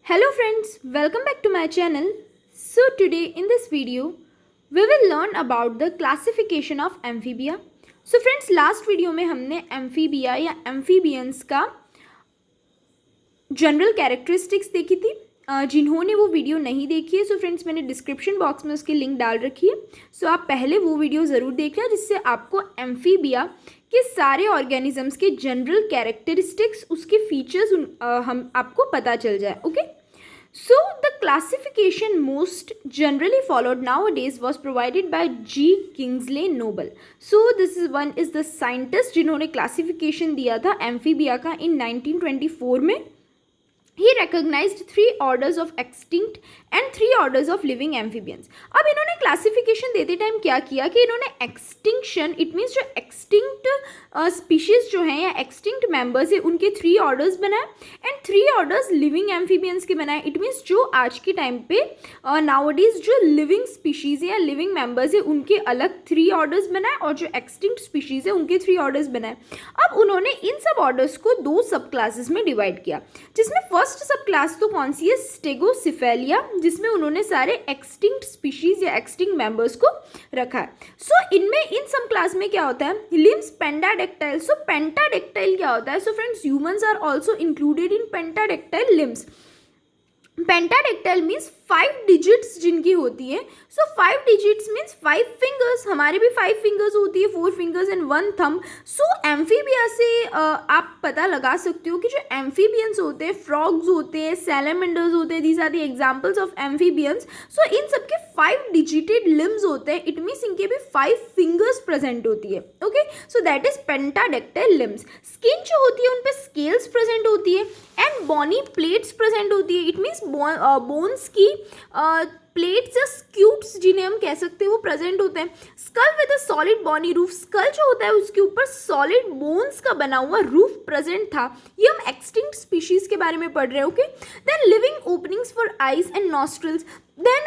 Hello friends, welcome back to my channel. So today in this video, we will learn about the classification of amphibia. So friends, last video में हमने amphibia या amphibians का general characteristics देखी थी. जिन्होंने वो video नहीं देखी है, सो फ्रेंड्स मैंने डिस्क्रिप्शन बॉक्स में उसकी लिंक डाल रखी है. सो आप पहले वो वीडियो ज़रूर देख लें, जिससे आपको एम्फीबिया के सारे ऑर्गेनिजम्स के जनरल कैरेक्टरिस्टिक्स, उसके फीचर्स हम आपको पता चल जाए. Okay, so the classification most generally followed nowadays was provided by G. Kingsley Noble. So this is the scientist जिन्होंने क्लासिफिकेशन दिया था एम्फीबिया का इन 1924 में. He recognized 3 orders of extinct and 3 orders of living amphibians. अब इन्होंने classification देते time क्या किया कि इन्होंने एक्सटिंक्शन, इट मीन्स जो एक्सटिंक्ट स्पीशीज़ जो हैं या एक्सटिंक्ट मेंबर्स है उनके 3 ऑर्डर्स बनाए एंड 3 ऑर्डर्स लिविंग एम्फीबियंस के बनाए. इट मीन्स जो आज के टाइम पे नाउअडेज जो लिविंग स्पीशीज़ है या लिविंग मेंबर्स है उनके अलग 3 ऑर्डर्स बनाए और जो एक्सटिंक्ट स्पीशीज़ है उनके 3 ऑर्डर्स बनाए. अब उन्होंने इन सब ऑर्डर्स को 2 सब क्लासेस में डिवाइड किया, जिसमें फर्स्ट सब क्लास तो कौन सी है, स्टेगोसिफेलिया, जिसमें उन्होंने सारे एक्सटिंक्ट स्पीशीज या एक्सटिंक्ट मेंबर्स को रखा है. सो इनमें इन सब क्लास में क्या होता है, लिम्स पेंटाडेक्टाइल. सो पेंटाडेक्टाइल क्या होता है, so friends humans are also included in pentadactyl limbs. Pentadactyl means 5 digits जिनकी होती है. So 5 digits means 5 fingers. हमारे भी 5 फिंगर्स होती है, 4 fingers and 1 thumb. So amphibia से आप पता लगा सकते हो कि जो एम्फीबियंस होते हैं, फ्रॉग्स होते हैं, सैलामेंडर्स होते हैं, these are the examples of amphibians. So इन सबके 5 डिजिटेड लिम्स होते हैं. इट मीन्स इनके भी 5 फिंगर्स प्रेजेंट होती है. Okay, so that is pentadactyl limbs. Skin जो होती है उन पर स्केल्स प्रेजेंट होती है एंड बॉनी प्लेट्स प्रेजेंट होती है. इट मीन्स बोन्स की प्लेट्स या स्क्यूट्स जिन्हें हम कह सकते हैं वो प्रेजेंट होते हैं. Skull with a solid bony roof. Skull जो होता है उसके ऊपर सॉलिड बोन्स का बना हुआ रूफ प्रेजेंट था. ये हम एक्सटिंक्ट स्पीशीज के बारे में पढ़ रहे हैं. Okay, then living openings for eyes and nostrils. Then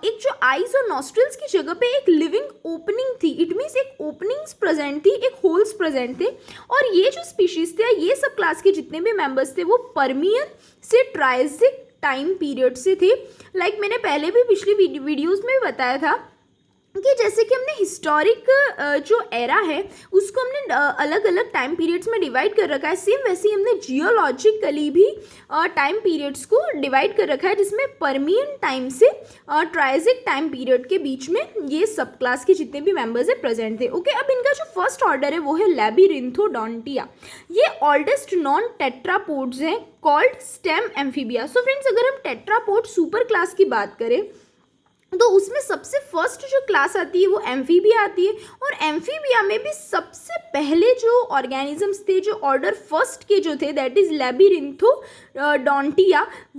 एक जो आईज और नॉस्ट्रल्स की जगह पे एक लिविंग ओपनिंग थी. इट मीन्स एक ओपनिंग्स प्रेजेंट थी, एक होल्स प्रेजेंट थे. और ये जो स्पीशीज थे, ये सब क्लास के जितने भी मेंबर्स थे वो पर्मियन से ट्राइजिक टाइम पीरियड से थे. लाइक मैंने पहले भी पिछली वीडियोस में भी बताया था कि जैसे कि हमने हिस्टोरिक जो एरा है उसको हमने अलग अलग टाइम पीरियड्स में डिवाइड कर रखा है, सेम वैसे ही हमने जियोलॉजिकली भी टाइम पीरियड्स को डिवाइड कर रखा है, जिसमें पर्मियन टाइम से ट्राइजिक टाइम पीरियड के बीच में ये सब क्लास के जितने भी मेंबर्स है प्रेजेंट थे. ओके, अब इनका जो फर्स्ट ऑर्डर है वो है लैबिरिंथोडोंटिया. ये ओल्डेस्ट नॉन टेट्रापोड्स हैं called stem amphibia. So friends, अगर हम टेट्रापोड सुपर क्लास की बात करें तो उसमें सबसे फर्स्ट जो क्लास आती है वो एम्फीबिया आती है. और एम्फीबिया में भी सबसे पहले जो ऑर्गेनिजम्स थे, जो ऑर्डर फर्स्ट के जो थे, दैट इज लैबिरिंथोडोंटिया,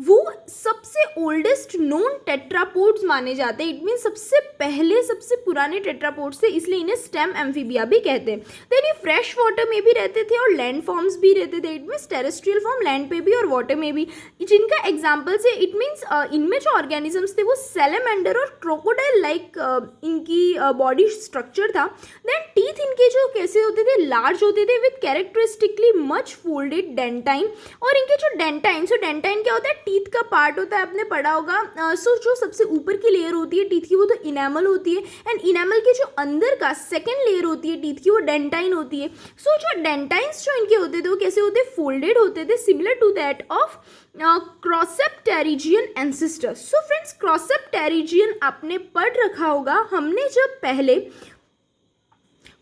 वो सबसे ओल्डेस्ट नोन टेट्रापोड्स माने जाते हैं. इट मीन सबसे पहले, सबसे पुराने टेट्रापोड्स थे, इसलिए इन्हें स्टेम एम्फीबिया भी कहते हैं. देन ये फ्रेश वाटर में भी रहते थे और लैंड फॉर्म्स भी रहते थे. It means terrestrial form land पे भी और वाटर में भी, जिनका एग्जाम्पल्स है. इट मीन्स इनमें जो ऑर्गेनिजम्स थे वो सैलामेंडर और क्रोकोडाइल लाइक इनकी बॉडी स्ट्रक्चर था. देन टीथ इनके जो कैसे होते थे, लार्ज होते थे with characteristically much folded dentine. और इनके जो डेंटाइन, सो डेंटाइन क्या होता है, टीथ का पार्ट होता है, आपने पढ़ा होगा. सो जो सबसे ऊपर की लेयर होती है टीथ की वो तो इनेमल होती है, एंड इनेमल के जो अंदर का सेकेंड लेयर होती है टीथ की वो डेंटाइन होती है. सो जो डेंटाइन्स जो इनके होते थे वो कैसे होते, फोल्डेड होते थे, similar to that of crossopterygian ancestors. So friends, crossopterygian आपने पढ़ रखा होगा. हमने जब पहले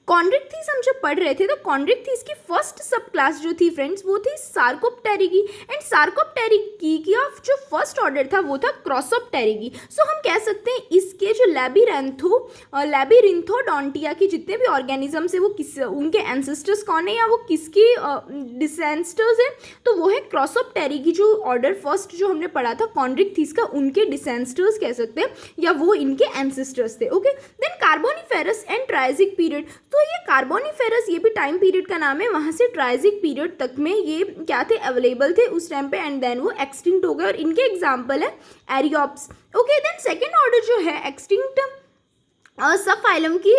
कॉन्ड्रिक्थीस हम जब पढ़ रहे थे तो कॉन्ड्रिक्थीस की फर्स्ट सब क्लास जो थी फ्रेंड्स वो थी सार्कोप्टेरिगी. एंड सार्कोप्टेरिगी का जो फर्स्ट ऑर्डर था वो था क्रॉसोप्टेरिगी. सो हम कह सकते हैं इसके जो लैबिरिंथोडोंटिया के जितने भी ऑर्गेनिजम्स है वो किस, उनके एंसेस्टर्स कौन है या वो किसके डिसेंस्टर्स है, तो वो है क्रॉसोप्टेरिगी. जो ऑर्डर फर्स्ट जो हमने पढ़ा था कॉन्ड्रिक्थीस का, उनके डिसेंस्टर्स कह सकते हैं या वो इनके एंसेस्टर्स थे. Okay, then Carboniferous and Triassic period. तो ये कार्बोनिफेरस, ये भी टाइम पीरियड का नाम है. वहाँ से ट्राइजिक पीरियड तक में ये क्या थे, अवेलेबल थे उस टाइम पे, एंड देन वो एक्सटिंक्ट हो गए. और इनके एग्जाम्पल है एरियोप्स. ओके, देन सेकेंड ऑर्डर जो है एक्सटिंक्ट सब फाइलम की,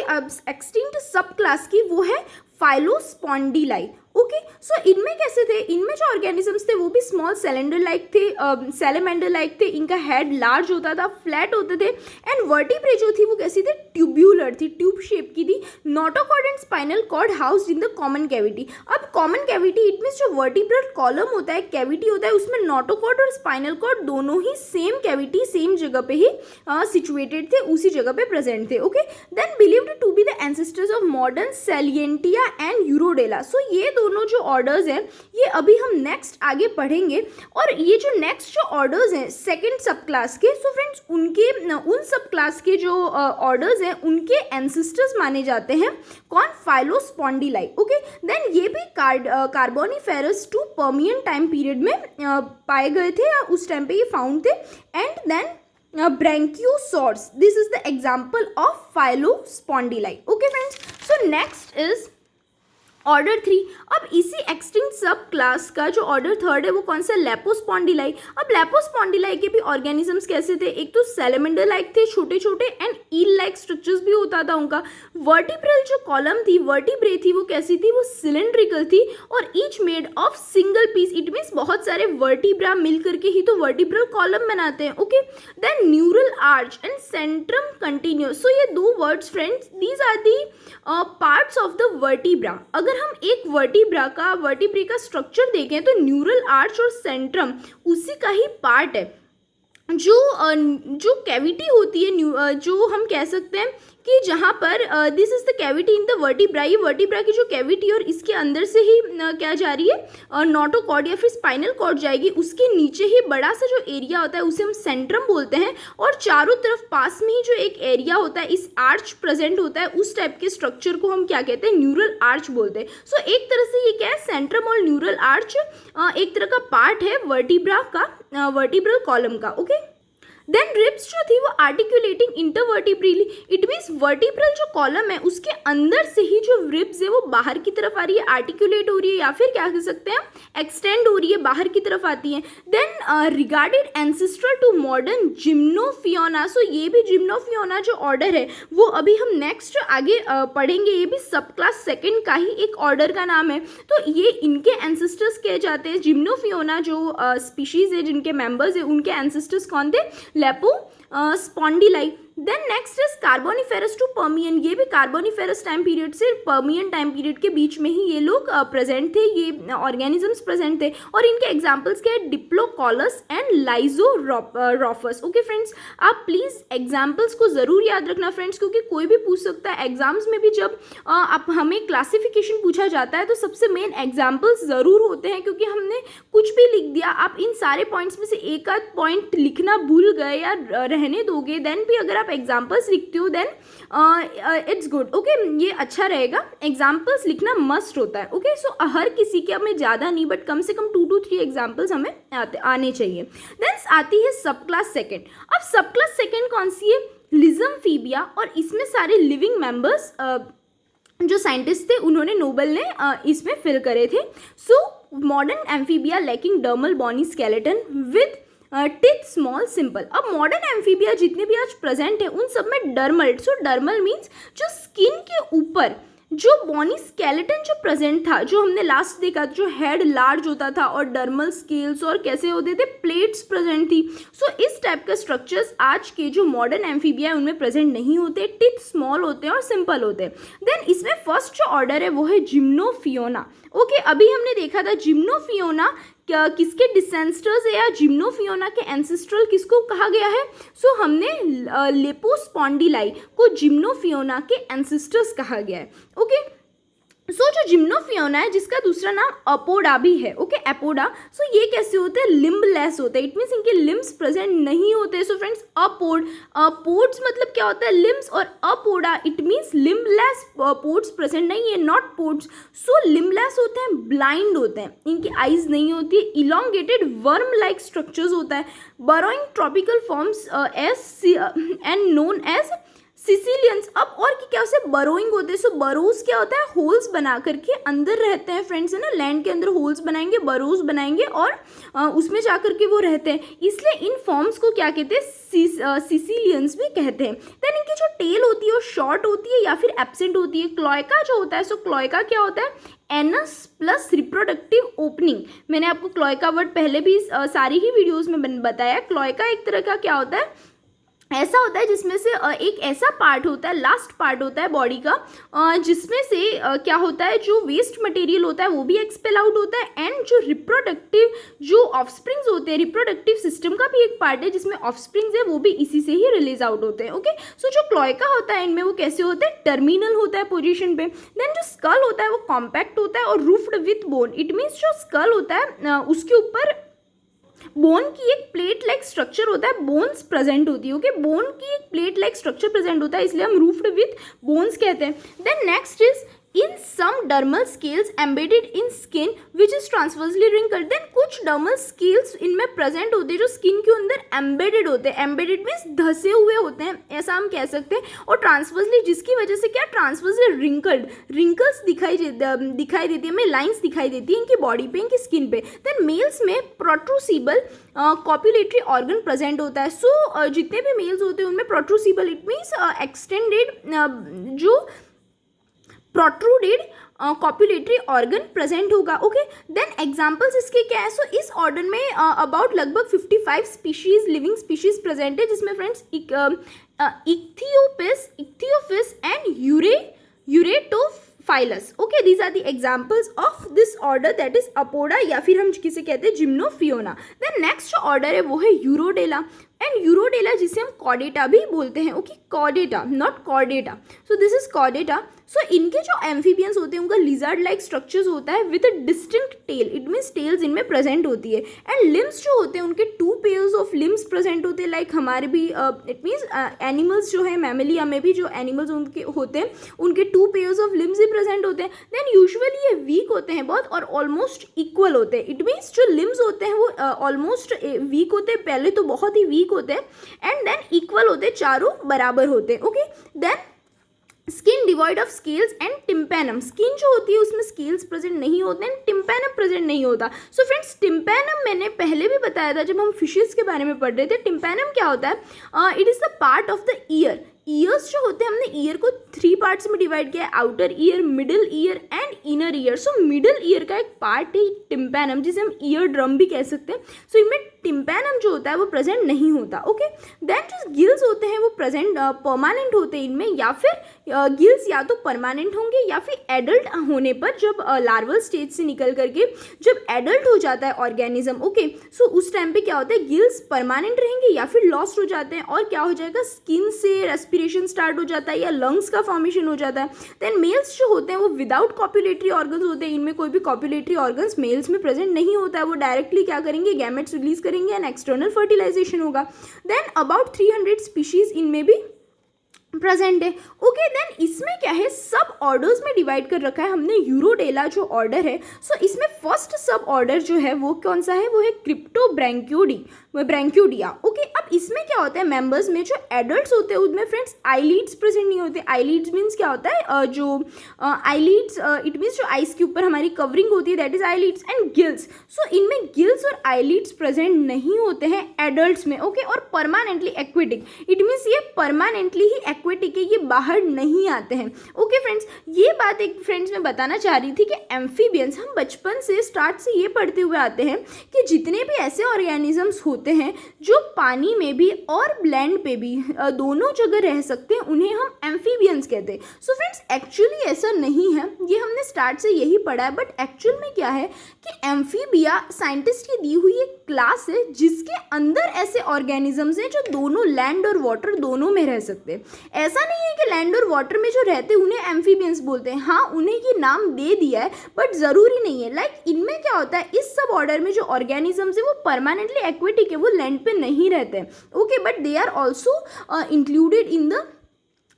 एक्सटिंक्ट सब क्लास की, वो है फाइलोस्पॉन्डिलाई. ओके। सो इनमें कैसे थे, इनमें जो ऑर्गेनिजम्स थे वो भी स्मॉल सिलेंडर लाइक थे, सैलेमेंडर लाइक थे, इनका हेड लार्ज होता था, फ्लैट होते थे, एंड वर्टिब्रे जो थी वो कैसी थी, ट्यूब्यूलर थी, ट्यूब शेप की थी। Notochord and spinal cord housed in the common cavity. अब कॉमन कैविटी इट मीन्स जो वर्टिब्रल कॉलम होता है, कैविटी होता है, उसमें नोटोकॉर्ड और स्पाइनल कॉर्ड दोनों ही सेम कैविटी सेम जगह पे ही सिचुएटेड थे, उसी जगह पे प्रेजेंट थे। Okay, then believed to be the ancestors of modern Salientia and Urodela. So ये दोनों जो ऑर्डर्स हैं ये अभी हम नेक्स्ट आगे पढ़ेंगे, और ये जो नेक्स्ट जो ऑर्डर्स हैं सेकंड सब क्लास के, सो फ्रेंड्स उनके उन सब क्लास के जो ऑर्डर्स हैं उनके एंसेस्टर्स माने जाते हैं कौन, फाइलोस्पॉन्डिलाई। ओके, देन ये भी Carboniferous to Permian time period में पाए गए थे, या उस टाइम पे ये फाउंड थे। And then branchiosaurs, this is the example of Phyllospondyli. Okay friends, so next is order 3। अब इसी एक्सटिंक्ट सब क्लास का जो ऑर्डर 3 है वो कौन सा, लेपोस्पॉन्डिलाई। अब लेपोस्पॉन्डिलाई के भी ऑर्गेनिजम्स कैसे थे, एक तो सैलेमेंडर लाइक थे छोटे छोटे, एंड ईल लाइक स्ट्रक्चर्स भी होता था उनका। वर्टिब्रल जो कॉलम थी, वर्टिब्रे थी, वो कैसी थी, वो सिलेंड्रिकल थी, और each made of single piece, it means बहुत सारे वर्टिब्रा मिल करके ही तो वर्टिब्रल कॉलम बनाते हैं। Okay, then neural arch and centrum continuous. So ये दो words friends, these are the parts of the vertebra. अगर हम एक वर्टिब्रे का स्ट्रक्चर देखें तो न्यूरल आर्च और सेंट्रम उसी का ही पार्ट है। जो कैविटी होती है, जो हम कह सकते हैं कि जहाँ पर this is the cavity in the vertebra, ये वर्टिब्रा की जो कैविटी और इसके अंदर से ही क्या जा रही है, नोटोकॉर्ड या फिर स्पाइनल कॉर्ड जाएगी, उसके नीचे ही बड़ा सा जो एरिया होता है उसे हम सेंट्रम बोलते हैं, और चारों तरफ पास में ही जो एक एरिया होता है, इस आर्च प्रेजेंट होता है, उस टाइप के स्ट्रक्चर को हम क्या कहते हैं, न्यूरल आर्च बोलते हैं। सो एक तरह से ये क्या है, सेंट्रम और न्यूरल आर्च एक तरह का पार्ट है वर्टिब्रा का, वर्टिब्रल कॉलम का। ओके, देन रिब्स जो थी वो आर्टिकुलेटिंग इंटरवर्टिब्रली, इट मीन्स वर्टिब्रल जो कॉलम है उसके अंदर से ही जो रिब्स है वो बाहर की तरफ आ रही है, आर्टिकुलेट हो रही है, या फिर क्या कह सकते हैं, एक्सटेंड हो रही है, बाहर की तरफ आती है। Then regarded ancestral to modern Gymnophiona. So ये भी जिम्नोफियोना जो ऑर्डर है वो अभी हम नेक्स्ट आगे पढ़ेंगे, ये भी सब क्लास सेकेंड का ही एक ऑर्डर का नाम है। तो ये इनके एंसेस्टर्स कहे जाते हैं, जिम्नोफियोना जो स्पीशीज है जिनके मेंबर्स है उनके एंसेस्टर्स कौन थे, Lepospondyli. Then next is Carboniferous to Permian, ये भी कार्बोनिफेरस टाइम पीरियड से पर्मियन टाइम पीरियड के बीच में ही ये लोग प्रेजेंट थे, ये ऑर्गेनिजम्स प्रेजेंट थे, और इनके एग्जांपल्स क्या है, डिप्लोकॉलस एंड लाइजोरॉफस। ओके फ्रेंड्स, आप प्लीज़ एग्जांपल्स को ज़रूर याद रखना फ्रेंड्स, क्योंकि कोई भी पूछ सकता है एग्जाम्स में भी, जब आप हमें क्लासिफिकेशन पूछा जाता है तो सबसे मेन एग्जाम्पल्स ज़रूर होते हैं, क्योंकि हमने कुछ भी लिख दिया, आप इन सारे पॉइंट्स में से एक आध पॉइंट लिखना भूल गए या रहने दोगे, देन भी अगर आप एग्जाम्पल्स लिखते हो देन इट्स गुड। ओके, ये अच्छा रहेगा, एग्जाम्पल्स लिखना मस्ट होता है। ओके, सो हर किसी के, हमें ज़्यादा नहीं बट कम से कम 2 to 3 एग्जाम्पल्स हमें आने चाहिए। देन आती है सब क्लास सेकेंड। अब सब क्लास सेकेंड कौन सी है, लिजमफीबिया, और इसमें सारे लिविंग मेंबर्स जो साइंटिस्ट थे उन्होंने, नोबल ने इसमें फिल करे थे। So modern amphibia lacking dermal bony skeleton with teeth small simple. अब मॉडर्न एम्फीबिया जितने भी आज प्रेजेंट है उन सब में डर्मल, सो डर्मल मीन्स जो स्किन के ऊपर जो बॉनी स्केलेटन जो प्रेजेंट था, जो हमने लास्ट देखा, जो हेड लार्ज होता था और डर्मल स्केल्स और कैसे होते थे, प्लेट्स प्रेजेंट थी। सो इस टाइप के स्ट्रक्चर्स आज के जो मॉडर्न एम्फीबिया है उनमें प्रेजेंट नहीं होते, टिथ स्मॉल होते हैं और सिंपल होते हैं। देन इसमें फर्स्ट जो ऑर्डर है वो है जिम्नोफियोना। ओके, अभी हमने देखा था जिम्नोफियोना किसके डिसेंस्टर्स है, या जिम्नोफियोना के एंसेस्ट्रल किसको कहा गया है, सो हमने लेपोस्पॉन्डिलाई को जिम्नोफियोना के एंसेस्टर्स कहा गया है। ओके, सो जो जिम्नोफियोना है जिसका दूसरा नाम अपोडा भी है। ओके, एपोडा, सो ये कैसे होते हैं, लिम्बलेस होते हैं, इट मीन्स इनके लिम्स प्रेजेंट नहीं होते। सो फ्रेंड्स, पोड्स मतलब क्या होता है, लिम्स, और Apoda it means limbless, pods present नहीं है, नॉट पोड्स। सो लिम्बलेस होते हैं, ब्लाइंड होते हैं, इनकी आइज नहीं होती है, इलोंगेटेड वर्म लाइक स्ट्रक्चर्स होता है, burrowing tropical forms and known as caecilians, अब और क्या होता है, बरोइंग होते हैं। सो बरोज क्या होता है, होल्स बना करके अंदर रहते हैं फ्रेंड्स, है ना, लैंड के अंदर होल्स बनाएंगे, बरोज बनाएंगे और उसमें जा करके वो रहते हैं, इसलिए इन फॉर्म्स को क्या कहते हैं, सिसिलियंस भी कहते हैं। देन इनकी जो टेल होती है वो शॉर्ट होती है या फिर एब्सेंट होती है। क्लोएका जो होता है, सो क्लोएका क्या होता है, एनस प्लस रिप्रोडक्टिव ओपनिंग। मैंने आपको क्लोएका वर्ड पहले भी सारी ही वीडियोस में बताया। क्लोएका एक तरह का क्या होता है, ऐसा होता है जिसमें से एक ऐसा पार्ट होता है, लास्ट पार्ट होता है बॉडी का, जिसमें से क्या होता है, जो वेस्ट मटेरियल होता है वो भी एक्सपेल आउट होता है, एंड जो रिप्रोडक्टिव जो ऑफस्प्रिंग्स होते हैं, रिप्रोडक्टिव सिस्टम का भी एक पार्ट है जिसमें ऑफस्प्रिंग्स है, वो भी इसी से ही रिलीज आउट होते हैं। ओके, सो जो क्लोएका होता है इनमें वो कैसे होता है, टर्मिनल होता है पोजिशन पे। देन जो स्कल होता है वो कॉम्पैक्ट होता है और roofed with bone. It means जो स्कल होता है उसके ऊपर बोन की एक प्लेट लाइक स्ट्रक्चर होता है, बोन्स प्रेजेंट होती है। ओके, बोन की एक प्लेट लाइक स्ट्रक्चर प्रेजेंट होता है, इसलिए हम रूफ्ड विथ बोन्स कहते हैं। Then next is in some dermal scales embedded in skin which is transversely wrinkled. Then कुछ डर्मल स्केल्स इनमें प्रेजेंट होते हैं जो स्किन के अंदर एम्बेडेड होते हैं। एम्बेडेड मीन्स धसे हुए होते हैं, ऐसा हम कह सकते हैं, और ट्रांसवर्सली जिसकी वजह से क्या, ट्रांसवर्सली रिंकल्ड, रिंकल्स दिखाई देती है, हमें लाइन्स दिखाई देती है इनकी बॉडी पे, इनकी स्किन पे। देन मेल्स में प्रोट्रूसिबल कॉपुलेटरी ऑर्गन प्रेजेंट होता है। सो जितने भी मेल्स होते हैं उनमें प्रोट्रूसिबल, इट मीन्स एक्सटेंडेड जो प्रोट्रूडेड कॉपुलेटरी ऑर्गन प्रेजेंट होगा। ओके, देन एग्जांपल्स इसके क्या है, सो इस ऑर्डर में अबाउट लगभग 55 स्पीशीज, लिविंग स्पीशीज प्रेजेंट है, जिसमें friends Ichthyophis and Uraeotyphlus. Okay, these are the examples of this order that is Apoda, या फिर हम किसे कहते हैं, जिम्नोफियोना। देन नेक्स्ट जो ऑर्डर है वो है यूरोडेला, एंड यूरोडेला जिसे हम कॉर्डेटा भी बोलते हैं। Okay, Chordata not Chordata, so this is Chordata. So इनके जो एम्फीबियंस होते हैं उनका लिजर्ड लाइक स्ट्रक्चर्स होता है with a distinct tail, it means tails इनमें प्रेजेंट होती है, एंड लिम्स जो होते हैं उनके 2 पेयर्स ऑफ लिम्स प्रेजेंट होते हैं, लाइक हमारे भी इट मीन्स एनिमल्स जो है, मैमेलिया में भी जो एनिमल्स उनके होते हैं उनके 2 pairs of limbs he present होते हैं। देन यूजुअली ये वीक होते हैं बहुत और ऑलमोस्ट इक्वल होते हैं, इट मीन्स जो लिम्स होते हैं वो ऑलमोस्ट वीक होते हैं, पहले तो बहुत ही वीक होते हैं, एंड देन इक्वल होते हैं, चारों बराबर होते हैं। Okay, then skin devoid of scales and tympanum, skin जो होती है उसमें स्केल्स प्रेजेंट नहीं होते हैं, टिम्पैनम प्रेजेंट नहीं होता। सो फ्रेंड्स, टिम्पैनम मैंने पहले भी बताया था जब हम फिशेस के बारे में पढ़ रहे थे। टिम्पैनम क्या होता है, it is the part of the year. Years जो होते हैं, हमने ईयर को 3 पार्ट्स में डिवाइड किया है, outer ear, middle ear and inner ear. So middle ear का एक पार्ट है टिम्पैनम, जिसे हम ईयर ड्रम भी कह सकते हैं। सो इनमें टिम्पैनम जो होता है वो प्रेजेंट नहीं होता। ओके, देन जो गिल्स होते हैं वो प्रेजेंट परमानेंट होते हैं इनमें, या फिर गिल्स या तो परमानेंट होंगे या फिर एडल्ट होने पर, जब लार्वल स्टेज से निकल करके जब एडल्ट हो जाता है ऑर्गेनिज्म। ओके, सो उस टाइम पे क्या होता है, गिल्स परमानेंट रहेंगे या फिर लॉस्ट हो जाते हैं, और क्या हो जाएगा, स्किन से रेस्पिरेशन स्टार्ट हो जाता है या लंग्स का फॉर्मेशन हो जाता है। देन मेल्स जो होते हैं वो विदाउट कॉपुलेटरी ऑर्गन्स होते हैं, इनमें कोई भी कॉपुलेटरी ऑर्गन्स मेल्स में प्रेजेंट नहीं होता है, वो डायरेक्टली क्या करेंगे, गैमेट्स रिलीज करेंगे एंड एक्सटर्नल फर्टिलाइजेशन होगा। देन अबाउट 300 स्पीशीज इनमें भी प्रेजेंट है। ओके, देन इसमें क्या है, सब ऑर्डर्स में डिवाइड कर रखा है हमने यूरोडेला जो ऑर्डर है। सो इसमें फर्स्ट सब ऑर्डर जो है वो कौन सा है, वो है क्रिप्टोब्रैंक्यूडिया। ओके, अब इसमें क्या होता है, मेंबर्स में जो एडल्ट्स होते हैं उनमें फ्रेंड्स आईलिड्स प्रेजेंट नहीं होते। आईलिड्स मीन्स क्या होता है, जो आईलिड्स इट मीन्स जो आइस के ऊपर हमारी कवरिंग होती है, that is eyelids and gills. So इनमें गिल्स और आईलिड्स प्रेजेंट नहीं होते हैं एडल्ट्स में। ओके, और परमानेंटली एक्वेटिक, इट मीन्स ये परमानेंटली ही एक्वेटिक है, ये बाहर नहीं आते हैं। ओके फ्रेंड्स, ये बात एक फ्रेंड्स मैं बताना चाह रही थी कि एम्फीबियंस हम बचपन से स्टार्ट से ये पढ़ते हुए आते हैं कि जितने भी ऐसे ऑर्गेनिजम्स होते हैं जो पानी में भी और लैंड पे भी दोनों जगह रह सकते हैं, उन्हें हम एम्फीबियंस कहते हैं। सो फ्रेंड्स, एक्चुअली ऐसा नहीं है, ये हमने स्टार्ट से यही पढ़ा है, बट एक्चुअल में क्या है कि एम्फीबिया साइंटिस्ट की दी हुई एक क्लास है जिसके अंदर ऐसे ऑर्गेनिजम्स हैं जो दोनों लैंड और वाटर दोनों में रह सकते हैं। ऐसा नहीं है कि लैंड और वाटर में जो रहते हैं उन्हें एम्फीबियंस बोलते हैं, हाँ उन्हें ये नाम दे दिया है, बट ज़रूरी नहीं है। लाइक इनमें क्या होता है, इस सब ऑर्डर में जो ऑर्गेनिजम्स है वो परमानेंटली एक्वेटिक है, वो लैंड पे नहीं रहते हैं। Okay, but they are also included in the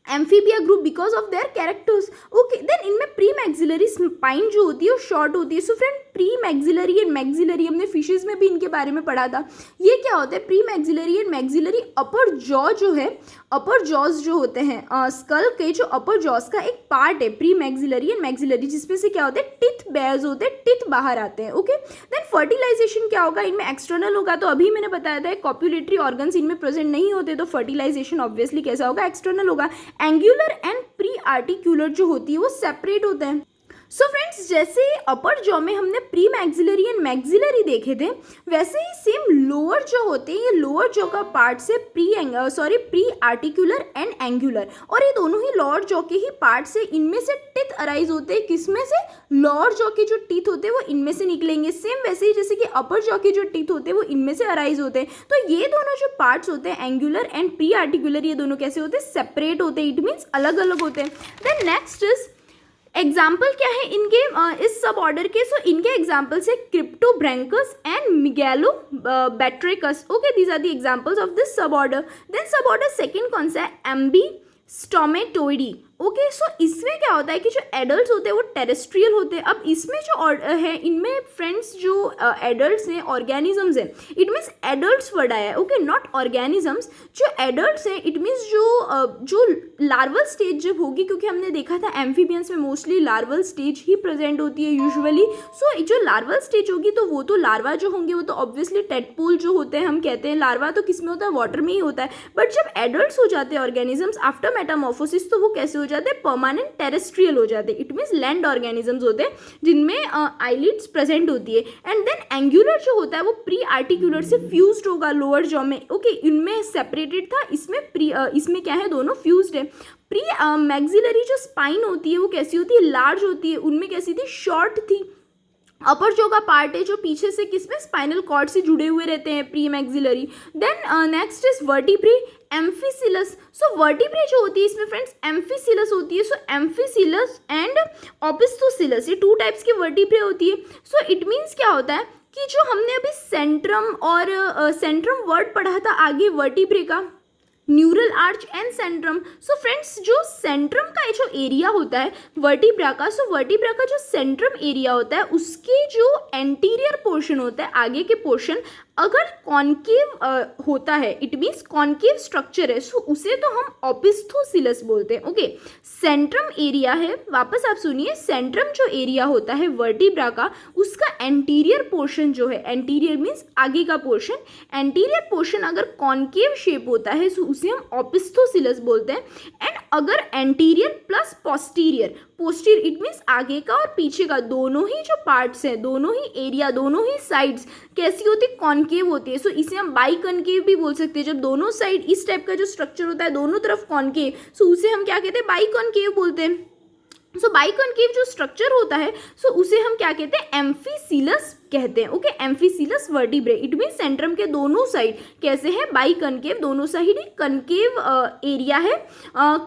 amphibia group because of their characters. Okay, then इनमें प्री मैक्सिलरी स्पाइन जो होती है वो शॉर्ट होती है। So friend, pre maxillary and maxillary, हमने फिशेज में भी इनके बारे में पढ़ा था। ये क्या होता है, pre maxillary and maxillary upper jaw जो है, अपर जॉज जो होते हैं स्कल के जो अपर जॉज का एक पार्ट है प्री मैक्सिलरी एंड मैक्सिलरी, जिसमें से क्या होता है टिथ बेयर्स होते हैं, टिथ बाहर आते हैं। ओके, देन फर्टिलाइजेशन क्या होगा, इनमें एक्सटर्नल होगा। तो अभी मैंने बताया था कॉप्युलेटरी ऑर्गन्स इनमें प्रेजेंट नहीं होते, तो फर्टिलाइजेशन ऑब्वियसली कैसा होगा, एक्सटर्नल होगा। एंगुलर एंड प्री आर्टिक्यूलर जो होती है वो सेपरेट होते हैं। सो फ्रेंड्स, जैसे अपर जॉ में हमने प्री मैक्सिलरी एंड मैक्सिलरी देखे थे, वैसे ही सेम लोअर जॉ होते हैं, ये लोअर जॉ का पार्ट से प्री आर्टिकुलर एंड एंगुलर, और ये दोनों ही लोअर जॉ के ही पार्ट से, इनमें से टिथ अराइज होते हैं। किसमें से, लोअर जॉ के जो टीथ होते हैं वो इनमें से निकलेंगे, सेम वैसे ही जैसे कि अपर जॉ के जो टीथ होते हैं वो इनमें से अराइज होते हैं। तो ये दोनों जो पार्ट्स होते हैं एंगुलर एंड प्री आर्टिकुलर, ये दोनों कैसे होते हैं, सेपरेट होते हैं, इट मीन्स अलग अलग होते हैं। देन नेक्स्ट इज एग्जाम्पल क्या है इनके इस सब ऑर्डर के, सो इनके एग्जाम्पल्स है Cryptobranchus and Megalobatrachus. Okay, these are the examples of this suborder. Then suborder second कौन सा है, एम्बीस्टोमेटोइडी। ओके, सो इसमें क्या होता है कि जो एडल्ट होते हैं वो टेरेस्ट्रियल होते हैं। अब इसमें जो है, इनमें फ्रेंड्स जो एडल्ट्स हैं, ऑर्गेनिजम्स हैं, इट मीन्स एडल्ट्स वर्ड आया है, ओके, नॉट ऑर्गेनिजम्स। जो एडल्ट्स हैं इट मीन्स जो लार्वल स्टेज जब होगी, क्योंकि हमने देखा था एम्फीबियंस में मोस्टली लार्वल स्टेज ही प्रेजेंट होती है यूजुअली। सो जो लार्वल स्टेज होगी तो वो तो लार्वा जो होंगे वो तो ऑब्वियसली टेडपोल जो होते हैं, हम कहते हैं लार्वा तो किस में होता है, वाटर में ही होता है। बट जब एडल्ट्स हो जाते हैं ऑर्गेनिजम्स आफ्टर मेटामॉर्फोसिस, तो वो कैसे हो जाते हैं, परमानेंट टेरेस्ट्रियल हो जाते हैं, इट मीन्स लैंड ऑर्गेनिजम्स होते हैं जिनमें आईलिड्स प्रेजेंट होती है। एंड देन एंगुलर जो होता है वो प्री आर्टिकुलर से फ्यूज्ड होगा लोअर जॉ में। ओके, इनमें सेपरेटेड था, इसमें क्या है, दोनों फ्यूज्ड है। प्री मैक्सिलरी जो स्पाइन होती है वो कैसी होती है, लार्ज होती है, उनमें कैसी थी, शॉर्ट थी। अपर जो का पार्ट है जो पीछे से किसमें, स्पाइनल कॉर्ड से जुड़े हुए रहते हैं, premaxillary. Then next is vertebrae, amphicoelous. So vertebrae जो होती है इसमें फ्रेंड्स एम्फीसिलस होती है। सो एम्फीसिलस एंड ओपिस्थोसिलस, ये टू टाइप्स की वर्टिब्रे होती है। सो इट मीन्स क्या होता है कि जो हमने अभी सेंट्रम और सेंट्रम वर्ड पढ़ा था आगे वर्टिब्रे का, neural arch and Centrum. So friends, जो सेंट्रम का जो एरिया होता है वर्टिब्रा का, सो वर्टिब्रा का जो सेंट्रम एरिया होता है उसके जो एंटीरियर पोर्शन होता है, आगे के पोर्शन, अगर कॉन्केव होता है, इट मीन्स कॉन्केव स्ट्रक्चर है, सो उसे तो हम ओपिस्थोसिलस बोलते हैं। ओके, सेंट्रम एरिया है, वापस आप सुनिए, सेंट्रम जो एरिया होता है वर्टिब्रा का, उसका एंटीरियर पोर्शन जो है, एंटीरियर मीन्स आगे का पोर्शन, एंटीरियर पोर्शन अगर कॉन्केव शेप होता है सो उसे हम ओपिस्थोसिलस बोलते हैं। एंड अगर anterior plus posterior, posterior it means आगे का और पीछे का, दोनों ही जो पार्ट्स हैं, दोनों ही एरिया, दोनों ही साइड्स कैसी होती है, कॉन्केव होती है। सो इसे हम बाई कॉन्केव भी बोल सकते हैं, जब दोनों साइड इस टाइप का जो स्ट्रक्चर होता है दोनों तरफ कॉन्केव, सो उसे हम क्या कहते हैं, बाई कॉन्केव बोलते हैं। सो बाई कॉन्केव जो स्ट्रक्चर होता है सो उसे हम क्या कहते हैं, एम्फीसिलस कहते हैं। Okay, amphicoelous vertebrae, it mean centrum के दोनों साइड कैसे है, बाई कनकेव, दोनों साइड ही कनकेव एरिया है,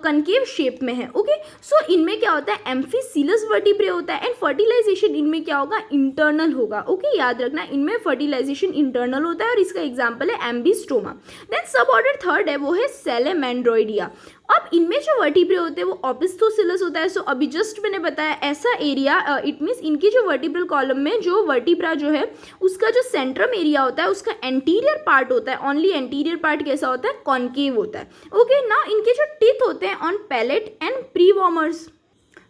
कनकेव शेप में है। ओके, सो इनमें क्या होता है, एम्फीसिलस वर्टिब्रे होता है। एंड फर्टिलाइजेशन इनमें क्या होगा, इंटरनल होगा। ओके, याद रखना इनमें फर्टिलाइजेशन इंटरनल होता है और इसका एग्जाम्पल है एम्बिस्टोमा। देन सब ऑर्डर थर्ड है वो है सेलेमेंड्रॉइडिया। अब इनमें जो वर्टिब्रे होते हैं वो ओपिस्थोसिलस होता है। सो अभी जस्ट मैंने बताया ऐसा एरिया, इट मीन्स इनकी जो वर्टिब्रल कॉलम में जो वर्टिब्रा जो है उसका जो सेंट्रम एरिया होता है उसका एंटीरियर पार्ट होता है, ओनली एंटीरियर पार्ट कैसा होता है, कॉन्केव होता है। ओके, ना इनके जो टीथ होते हैं on palate and prevomers.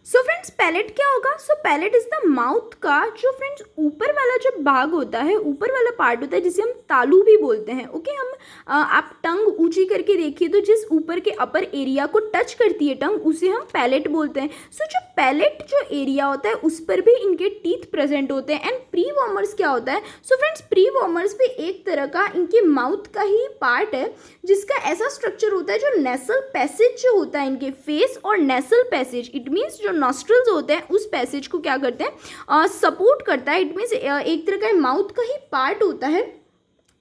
So friends, palate क्या होगा, so palate is the mouth का जो फ्रेंड्स ऊपर वाला जो भाग होता है, ऊपर वाला पार्ट होता है जिसे हम तालू भी बोलते हैं। ओके, हम आप टंग ऊंची करके देखिए तो जिस ऊपर के अपर एरिया को टच करती है टंग उसे हम पैलेट बोलते हैं। सो जो पैलेट जो एरिया होता है उस पर भी इनके टीथ प्रेजेंट होते हैं। एंड प्री वॉर्मर्स क्या होता है, सो फ्रेंड्स प्री वॉर्मर्स भी एक तरह का इनके माउथ का ही पार्ट है जिसका ऐसा स्ट्रक्चर होता है जो नेसल पैसेज जो होता है इनके फेस और नेसल पैसेज, इट मीन्स जो नॉस्ट्रल्स होते हैं उस पैसेज को क्या करते हैं, सपोर्ट करता है। इट मीन्स एक तरह का माउथ का ही पार्ट होता है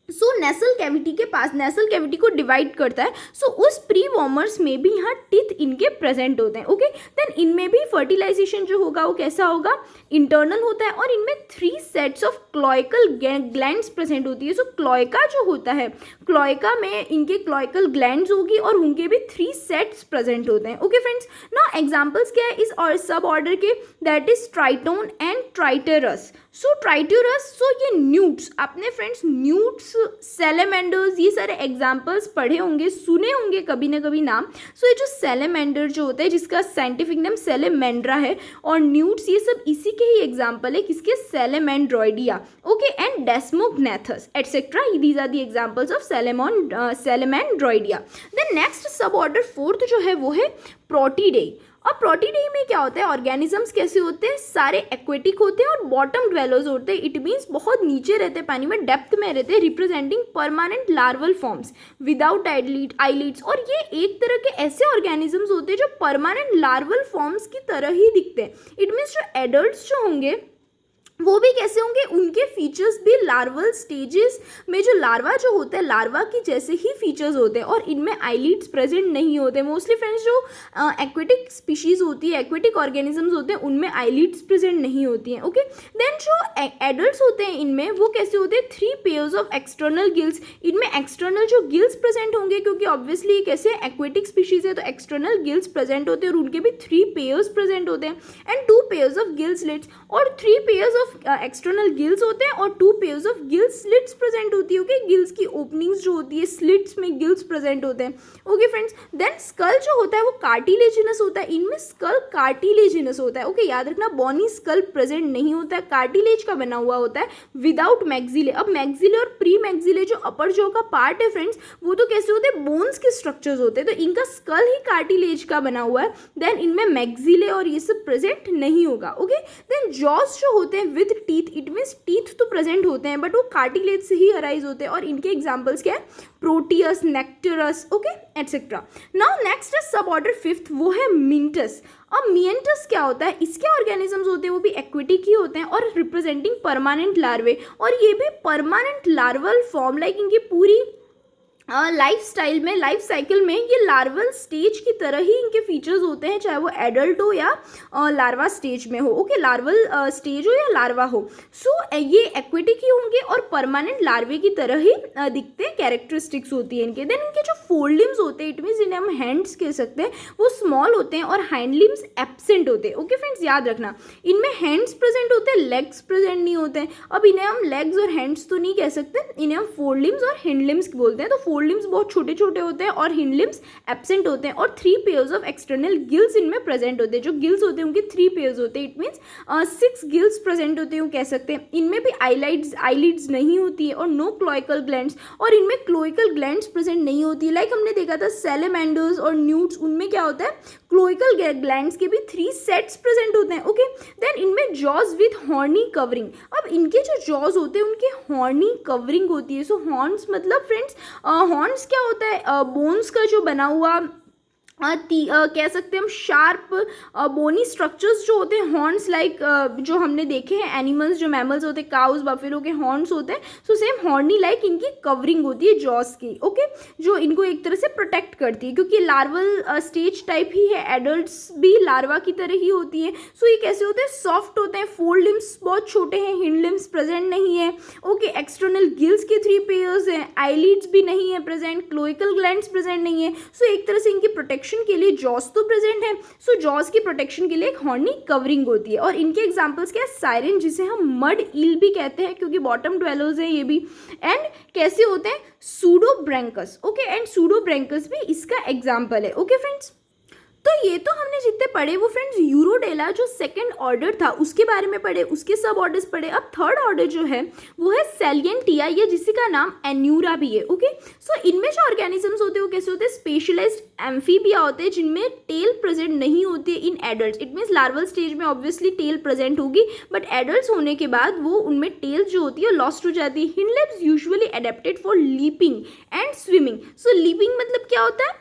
सो नेसल कैविटी के पास, नेसल कैविटी को डिवाइड करता है, सो उस प्री वॉर्मर्स में भी यहाँ टीथ इनके प्रेजेंट होते हैं। ओके, देन इनमें भी फर्टिलाइजेशन जो होगा वो कैसा होगा, इंटरनल होता है, और इनमें 3 sets of cloacal glands present होती है। सो क्लोइका जो होता है, क्लोइका में इनके क्लोइकल ग्लैंड्स होगी और उनके भी 3 सेट्स प्रेजेंट होते हैं। ओके फ्रेंड्स, नाउ एग्जांपल्स क्या है इस और सब ऑर्डर के, दैट इज ट्राइटोन एंड ट्राइटेरस। सो ट्राइटेरस, सो ये न्यूट्स, आपने फ्रेंड्स न्यूट्स, सैलेमेंडर्स, ये सारे एग्जाम्पल्स पढ़े होंगे, सुने होंगे कभी ना कभी नाम। सो ये जो सैलेमेंडर जो होता है, जिसका साइंटिफिक नेम सैलेमेंड्रा है, और न्यूट्स, ये सब इसी के ही एग्जाम्पल है, किसके, Salamandroidea. Okay, and Desmognathus etcetera, these are the examples of Salamandroidea. Then next suborder 4th जो है वो है प्रोटीडेई। और प्रोटीडेई में क्या होता है, ऑर्गेनिजम्स कैसे होते हैं, सारे एक्वेटिक होते हैं और बॉटम ड्वेलर्स होते हैं। इट मीन्स बहुत नीचे रहते हैं पानी में, डेप्थ में रहते हैं, representing permanent larval forms without eyelids. और ये एक तरह के ऐसे ऑर्गेनिजम्स होते हैं जो परमानेंट लार्वल फॉर्म्स की तरह ही दिखते हैं। इट मीन्स जो एडल्ट्स जो होंगे वो भी कैसे होंगे, उनके फीचर्स भी लार्वल स्टेजेस में, जो लार्वा जो होता है लार्वा की जैसे ही फीचर्स होते हैं, और इनमें आईलिड्स प्रेजेंट नहीं होते। मोस्टली फ्रेंड्स जो एक्वेटिक स्पीशीज होती है, एक्वेटिक ऑर्गेनिजम्स होते हैं, उनमें आईलिड्स प्रेजेंट नहीं होती हैं। ओके, देन जो एडल्ट्स होते हैं इनमें वो कैसे होते हैं, 3 पेयर्स ऑफ एक्सटर्नल गिल्स। इनमें एक्सटर्नल जो गिल्स प्रेजेंट होंगे, क्योंकि ऑब्वियसली कैसे एक्वेटिक स्पीशीज है तो एक्सटर्नल गिल्स प्रेजेंट होते हैं, और उनके भी 3 पेयर्स प्रेजेंट होते हैं, and 2 pairs of gill slits, और 3 पेयर्स ऑफ एक्सटर्नल गिल्स होते हैं और 2 pairs of gill slits present होती है। ओके, गिल्स की ओपनिंग्स जो होती है, स्लिट्स में गिल्स प्रेजेंट होते हैं। ओके फ्रेंड्स, देन स्कल जो होता है वो कार्टिलेजिनस होता है, इनमें स्कल कार्टिलेजिनस होता है। ओके, याद रखना, बॉनी स्कल प्रेजेंट नहीं होता है, कार्टिलेज का बना हुआ होता है विदाउट मैक्सिले। अब मैक्सिले और प्री मैक्सिले जो अपर जॉ का पार्ट है फ्रेंड्स, वो तो कैसे होते हैं, बोन्स के स्ट्रक्चर्स होते हैं, तो इनका स्कल ही कार्टिलेज का बना हुआ है। देन इनमें मैक्सिले और ये सब प्रेजेंट नहीं होगा। ओके, देन जॉस जो होते हैं with teeth, it means teeth तो प्रेजेंट होते हैं बट वो कार्टिलेज से ही अराइज होते हैं, और इनके एग्जांपल्स क्या है, Proteus, nectarous, okay etcetera. Now next है सब ऑर्डर 5th, वो है मिंटस। अब मियंटस क्या होता है, इसके ऑर्गेनिजम्स होते हैं वो भी एक्वेटिक ही होते हैं और रिप्रेजेंटिंग परमानेंट लार्वे, और ये भी परमानेंट लार्वल फॉर्म, लाइक इनकी पूरी लाइफ स्टाइल में, लाइफ साइकिल में ये लार्वल स्टेज की तरह ही इनके फीचर्स होते हैं, चाहे वो एडल्ट हो या लार्वा स्टेज में हो। ओके, लार्वल स्टेज हो या लार्वा हो। सो ये एक्वेटिक ही होंगे और परमानेंट लार्वे की तरह ही दिखते हैं, कैरेक्टरिस्टिक्स होती है इनके। देन इनके जो फोल्ड लिम्स होते हैं, इट मीन्स इन्हें हम हैंड्स कह सकते हैं, वो स्मॉल होते हैं और हैंड लिम्स एब्सेंट होते हैं। ओके फ्रेंड्स, याद रखना, इनमें हैंड्स प्रेजेंट होते हैं, लेग्स प्रेजेंट नहीं होते हैं। अब इन्हें हम लेग्स और हैंड्स तो नहीं कह सकते, इन्हें हम फोल्ड लिम्स और हिंड लिम्स बोलते हैं। तो फोल्ड लिम्स बहुत छोटे छोटे होते हैं और हिंड लिम्स एब्सेंट होते हैं, और 3 पेयर्स ऑफ एक्सटर्नल गिल्स इनमें प्रेजेंट होते हैं। जो गिल्स होते हैं उनके 3 पेयर्स होते हैं, इट मीन्स 6 गिल्स प्रेजेंट होते हैं, कह सकते हैं। इनमें भी आईलिड्स नहीं होती है और नो क्लोइकल ग्लैंड्स, और इनमें क्लोइकल ग्लैंड्स प्रेजेंट नहीं होती है। लाइक हमने देखा था सैलेमेंडर्स और न्यूट्स, उनमें क्या होता है, क्लोइकल ग्लैंड्स के भी 3 सेट्स प्रेजेंट होते हैं। ओके, देन इनमें जॉज विथ हॉर्नी कवरिंग। अब इनके जो जॉज होते हैं उनके हॉर्नी कवरिंग होती है। सो हॉर्न्स मतलब फ्रेंड्स, हॉर्न्स क्या होता है, बोन्स का जो बना हुआ कह सकते हैं हम शार्प बोनी स्ट्रक्चर्स जो होते हैं, हॉर्न्स, लाइक जो हमने देखे हैं एनिमल्स, जो मैमल्स होते हैं, काउस, बफेलो के हॉर्न्स होते हैं। सो सेम हॉर्नी लाइक इनकी कवरिंग होती है जॉस की। ओके, जो इनको एक तरह से प्रोटेक्ट करती है, क्योंकि लार्वल स्टेज टाइप ही है, एडल्ट्स भी लार्वा की तरह ही होती है। सो ये कैसे होते हैं, सॉफ्ट होते हैं, फोल्ड लिम्स बहुत छोटे हैं, हिंड लिम्स प्रेजेंट नहीं है। ओके, एक्सटर्नल गिल्स के 3 पेयर्स हैं, आईलिड्स भी नहीं है प्रेजेंट, क्लोइकल ग्लैंड्स प्रेजेंट नहीं है। सो एक तरह से इनकी प्रोटेक्शन के लिए जॉस तो प्रेजेंट है। सो जॉस की प्रोटेक्शन के लिए एक हॉर्नी कवरिंग होती है, और इनके एग्जांपल्स क्या है, सायरन, जिसे हम मड ईल भी कहते हैं क्योंकि बॉटम ड्वेलर्स हैं ये भी, एंड कैसे होते हैं, सूडोब्रैंकस। ओके, एंड सूडोब्रैंकस भी इसका एग्जांपल है। ओके फ्रेंड्स, तो ये तो हमने जितने पढ़े वो फ्रेंड्स यूरोडेला जो 2nd ऑर्डर था उसके बारे में पढ़े, उसके सब ऑर्डर्स पढ़े। अब 3rd ऑर्डर जो है वो है सैलिएंटिया, ये जिसी का नाम एन्यूरा भी है। ओके, सो इनमें जो ऑर्गेनिजम्स होते हैं वो कैसे होते हैं, स्पेशलाइज्ड एम्फीबिया होते हैं, जिनमें टेल प्रेजेंट नहीं होती है in adult. It means larval stage में ऑब्वियसली टेल प्रेजेंट होगी, बट एडल्ट होने के बाद वो उनमें टेल जो होती है लॉस्ट हो जाती है। Hind limbs usually adapted for leaping and swimming. So leaping मतलब क्या होता है,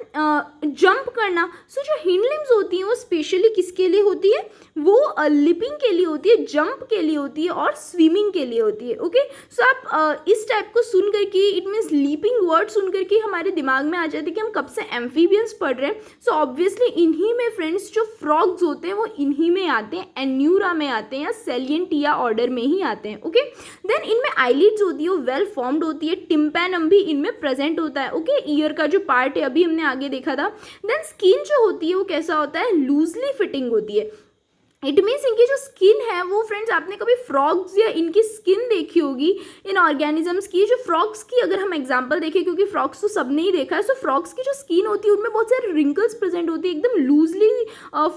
जंप करना। सो जो हिंड लिम्स होती हैं वो स्पेशली किसके लिए होती है, वो लिपिंग के लिए होती है, जंप के लिए होती है और स्विमिंग के लिए होती है। ओके, सो आप इस टाइप को सुन करके, इट मीन्स लीपिंग वर्ड सुन करके हमारे दिमाग में आ जाती है कि हम कब से एम्फीबियंस पढ़ रहे हैं। सो ऑब्वियसली इन्हीं में फ्रेंड्स जो फ्रॉग्स होते हैं वो इन्हीं में आते हैं, एन्यूरा में आते हैं या सेलियंटिया ऑर्डर में ही आते हैं। ओके, देन इनमें आईलिड्स होती है वो वेल फॉर्म्ड होती है, टिम्पैनम भी इनमें प्रेजेंट होता है। ओके, ईयर का जो पार्ट है अभी हमने आगे देखा था। देन स्किन जो होती है वो कैसा होता है, लूजली फिटिंग होती है। इट मीन्स इनकी जो स्किन है वो फ्रेंड्स, आपने कभी फ्रॉग्स या इनकी स्किन देखी होगी इन ऑर्गेनिजम्स की। जो फ्रॉग्स की अगर हम एग्जांपल देखें, क्योंकि फ्रॉग्स तो सबने ही देखा है, सो फ्रॉग्स की जो स्किन होती है उनमें बहुत सारे रिंकल्स प्रेजेंट होती है, एकदम लूजली